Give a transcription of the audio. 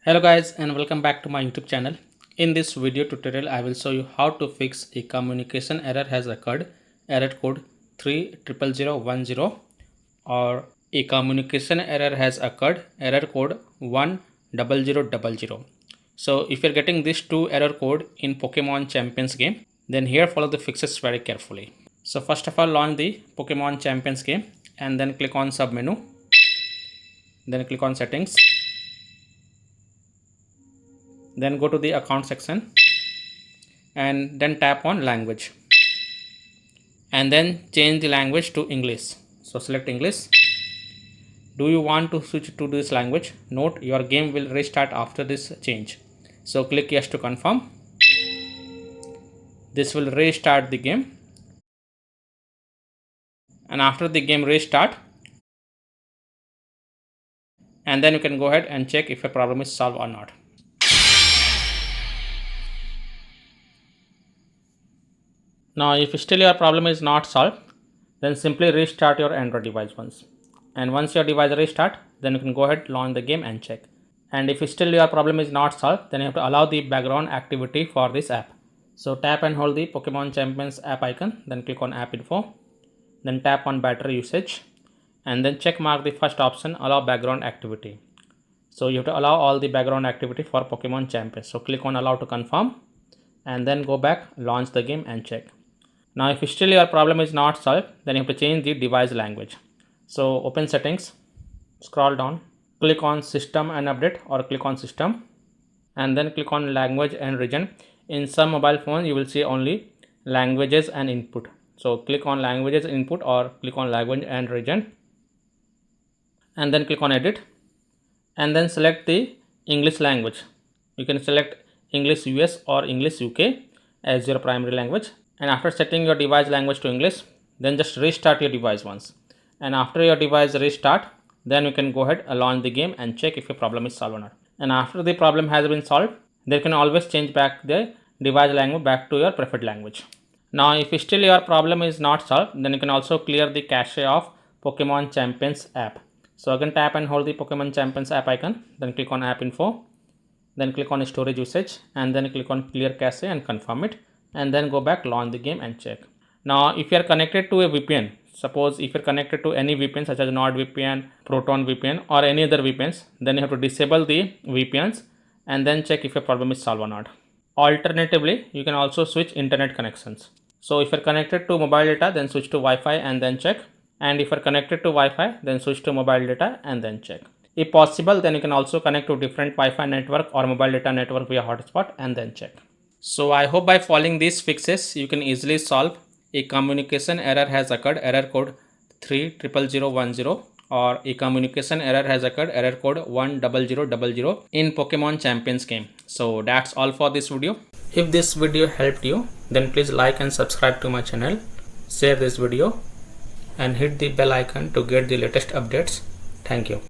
Hello guys and welcome back to my YouTube channel. In this video tutorial I will show you how to fix a communication error has occurred, error code 30010, or a communication error has occurred, error code 10000. So if you're getting these two error code in Pokemon Champions game, then here follow the fixes very carefully. So first of all, launch the Pokemon Champions game and then click on sub menu, then click on settings. Then go to the account section and then tap on language and then change the language to English. So select English. Do you want to switch to this language? Note your game will restart after this change. So click yes to confirm. This will restart the game, and after the game restart, and then you can go ahead and check if a problem is solved or not. Now if still your problem is not solved, then simply restart your Android device once. And once your device restart, then you can go ahead, launch the game and check. And if still your problem is not solved, then you have to allow the background activity for this app. So tap and hold the Pokemon Champions app icon, then click on app info, then tap on battery usage, and then check mark the first option, allow background activity. So you have to allow all the background activity for Pokemon Champions. So click on allow to confirm and then go back, launch the game and check. Now if still your problem is not solved, then you have to change the device language. So open settings, scroll down, click on system and update, or click on system and then click on language and region. In some mobile phones you will see only languages and input. So click on languages input or click on language and region and then click on edit and then select the English language. You can select English US or English UK as your primary language. And after setting your device language to English, then just restart your device once. And after your device restart, then you can go ahead and launch the game and check if your problem is solved or not. And after the problem has been solved, then you can always change back the device language back to your preferred language. Now if still your problem is not solved, then you can also clear the cache of Pokemon Champions app. So again, tap and hold the Pokemon Champions app icon, then click on app info, then click on storage usage and then click on clear cache and confirm it, and then go back, launch the game and check. Now if you are connected to a VPN, suppose if you are connected to any VPN such as NordVPN, Proton VPN or any other VPNs, then you have to disable the VPNs and then check if your problem is solved or not. Alternatively, you can also switch internet connections. So if you are connected to mobile data, then switch to Wi-Fi and then check, and if you are connected to Wi-Fi, then switch to mobile data and then check. If possible, then you can also connect to different Wi-Fi network or mobile data network via hotspot and then check. So I hope by following these fixes, you can easily solve a communication error has occurred, error code 30010, or a communication error has occurred, error code 10000 in Pokemon Champions game. So that's all for this video. If this video helped you, then please like and subscribe to my channel, share this video and hit the bell icon to get the latest updates. Thank you.